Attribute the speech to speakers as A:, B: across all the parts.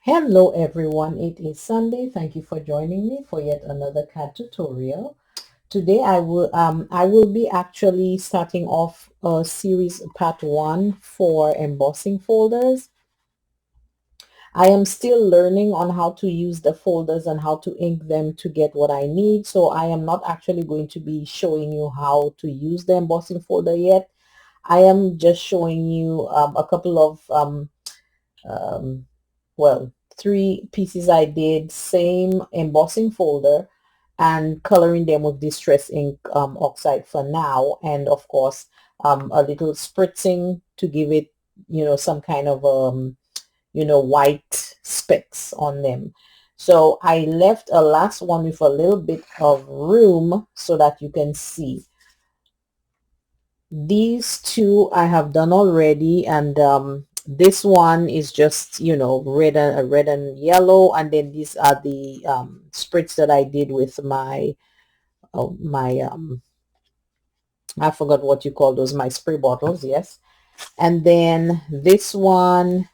A: Hello everyone, it is Sunday. Thank you for joining me for yet another CAD tutorial. Today I will be actually starting off a series part 1 for embossing folders. I am still learning on how to use the folders and how to ink them to get what I need. So I am not actually going to be showing you how to use the embossing folder yet. I am just showing you a couple of um, well, 3 pieces I did, same embossing folder, and coloring them with distress ink oxide for now, and of course a little spritzing to give it some kind of white specks on them. So I left a last one with a little bit of room so that you can see. These two I have done already, and this one is just red and yellow, and then these are the spritz that I did with my I forgot what you call those, my spray bottles. Yes. And then this one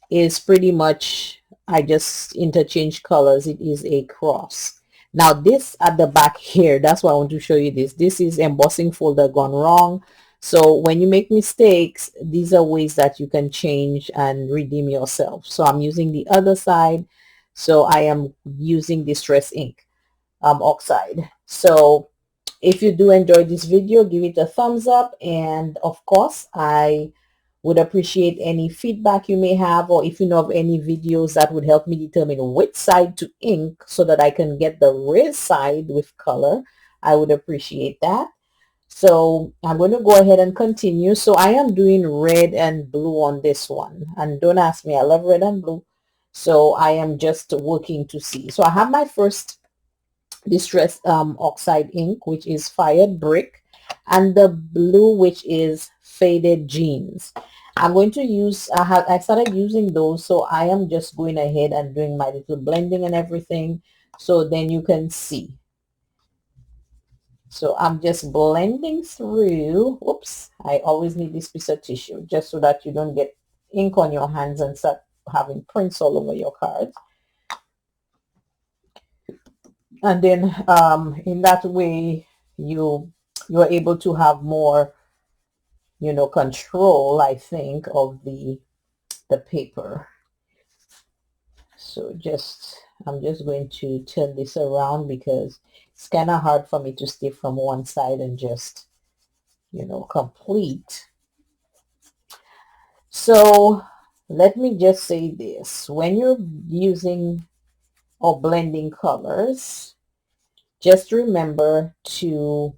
A: is pretty much, I just interchange colors. It is a cross. Now this at the back here, that's why I want to show you this. This is embossing folder gone wrong. So when you make mistakes, these are ways that you can change and redeem yourself. So I'm using the other side. So I am using Distress ink oxide. So if you do enjoy this video, give it a thumbs up, and of course I would appreciate any feedback you may have, or if you know of any videos that would help me determine which side to ink so that I can get the red side with color. I would appreciate that. So I'm going to go ahead and continue. So I am doing red and blue on this one, and don't ask me, I love red and blue. So I am just working to see. So I have my first distress oxide ink, which is fired brick, and the blue, which is faded jeans. I'm going to use, I started using those, so I am just going ahead and doing my little blending and everything, so then you can see. So I'm just blending through. Oops, I always need this piece of tissue just so that you don't get ink on your hands and start having prints all over your cards. And then in that way you're able to have more control, I think, of the paper. So I'm just going to turn this around because it's kind of hard for me to stay from one side and just complete. So let me just say this: when you're using or blending colors, just remember to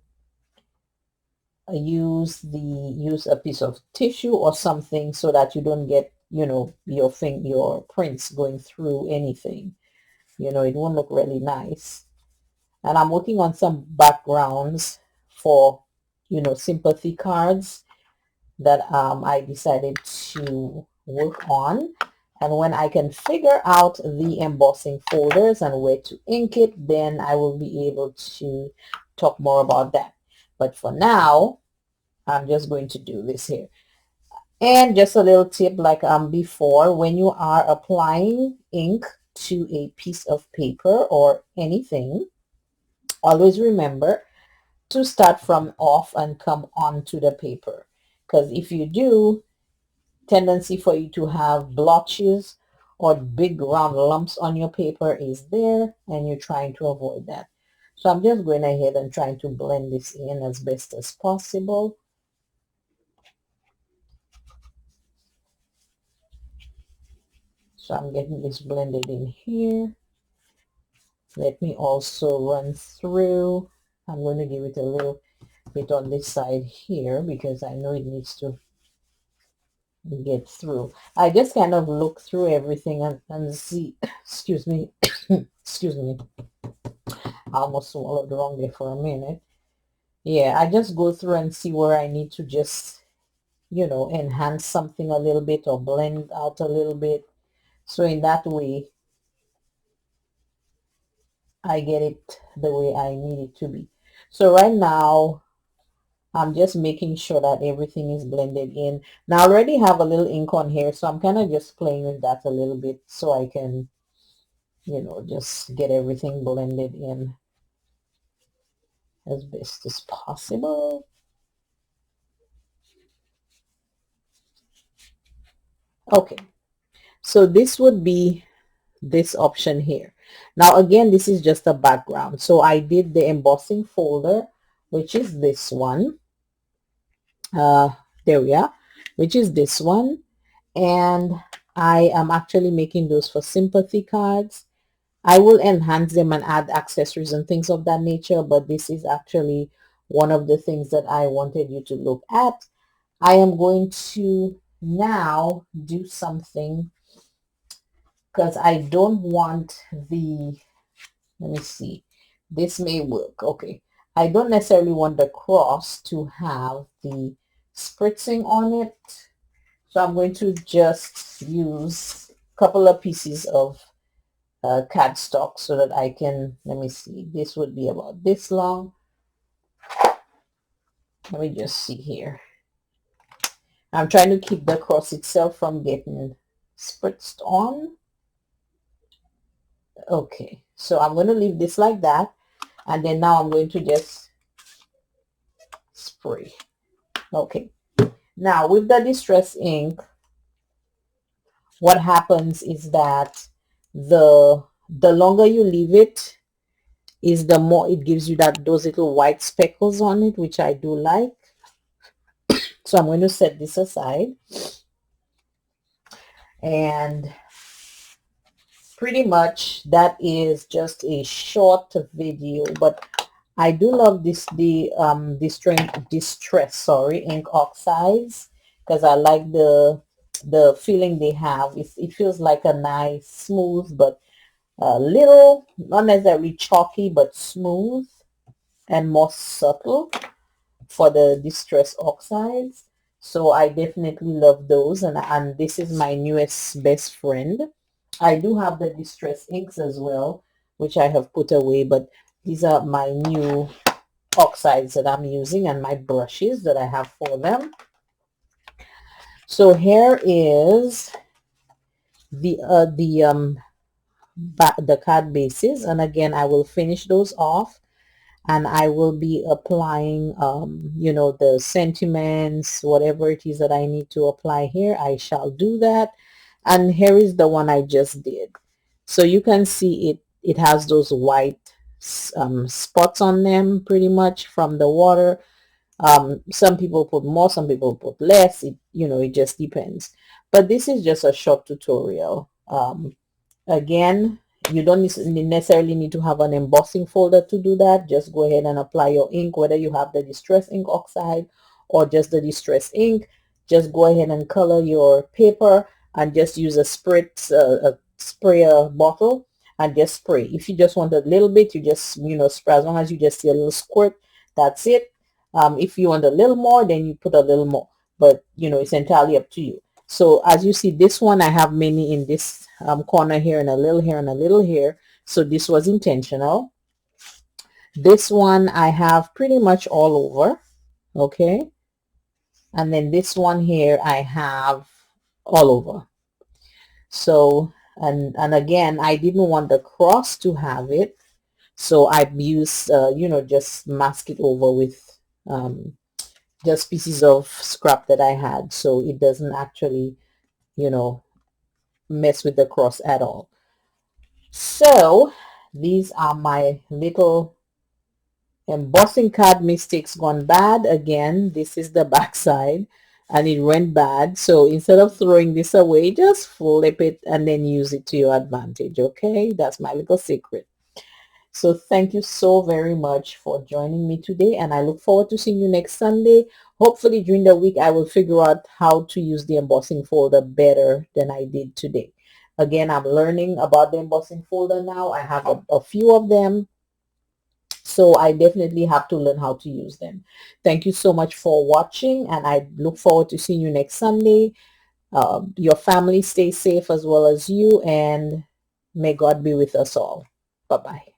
A: use a piece of tissue or something so that you don't get your prints going through anything. It won't look really nice. And I'm working on some backgrounds for sympathy cards that I decided to work on. And when I can figure out the embossing folders and where to ink it, then I will be able to talk more about that. But for now, I'm just going to do this here. And just a little tip, like before, when you are applying ink to a piece of paper or anything, always remember to start from off and come onto the paper. Because if you do, tendency for you to have blotches or big round lumps on your paper is there, and you're trying to avoid that. So I'm just going ahead and trying to blend this in as best as possible. So I'm getting this blended in here. Let me also run through. I'm going to give it a little bit on this side here because I know it needs to get through. I just kind of look through everything and see, excuse me, excuse me, I almost swallowed wrong there for a minute. Yeah, I just go through and see where I need to just, enhance something a little bit or blend out a little bit. So in that way, I get it the way I need it to be. So right now, I'm just making sure that everything is blended in. Now I already have a little ink on here, so I'm kind of just playing with that a little bit so I can, you know, just get everything blended in as best as possible. Okay, so this would be this option here. Now again, this is just a background. So I did the embossing folder, which is this one. Uh, there we are, which is this one. And I am actually making those for sympathy cards. I will enhance them and add accessories and things of that nature, but this is actually one of the things that I wanted you to look at. I am going to now do something because I don't want the, let me see, this may work. Okay, I don't necessarily want the cross to have the spritzing on it, so I'm going to just use a couple of pieces of cardstock so that I can, let me see, this would be about this long. Let me just see here. I'm trying to keep the cross itself from getting spritzed on. Okay, so I'm going to leave this like that, and then now I'm going to just spray. Okay, now with the distress ink, what happens is that the longer you leave it, is the more it gives you that those little white speckles on it, which I do like. So I'm going to set this aside, and pretty much that is just a short video, but I do love the distress ink oxides, because I like the feeling they have. It feels like a nice smooth, but a little, not necessarily chalky, but smooth and more subtle for the distress oxides. So I definitely love those, and this is my newest best friend. I do have the distress inks as well, which I have put away, but these are my new oxides that I'm using, and my brushes that I have for them. So here is the card bases, and again I will finish those off, and I will be applying you know, the sentiments, whatever it is that I need to apply here, I shall do that. And here is the one I just did. So you can see it has those white spots on them pretty much from the water. Some people put more, some people put less. It, you know, it just depends. But this is just a short tutorial. Again, you don't necessarily need to have an embossing folder to do that. Just go ahead and apply your ink, whether you have the distress ink oxide or just the distress ink. Just go ahead and color your paper and just use a spritz, a sprayer bottle, and just spray. If you just want a little bit, you just, you know, spray. As long as you just see a little squirt, that's it. If you want a little more, then you put a little more, but you know, it's entirely up to you. So as you see, this one I have many in this corner here, and a little here and a little here, so this was intentional. This one I have pretty much all over. Okay, and then this one here I have all over. So and again, I didn't want the cross to have it, so I used you know, just mask it over with just pieces of scrap that I had, so it doesn't actually, you know, mess with the cross at all. So these are my little embossing card mistakes gone bad. Again, this is the back side and it went bad, so instead of throwing this away, just flip it and then use it to your advantage. Okay, that's my little secret. So thank you so very much for joining me today, and I look forward to seeing you next Sunday. Hopefully during the week I will figure out how to use the embossing folder better than I did today. Again, I'm learning about the embossing folder now. I have a few of them, so I definitely have to learn how to use them. Thank you so much for watching, and I look forward to seeing you next Sunday. Your family stay safe as well as you, and may God be with us all. Bye-bye.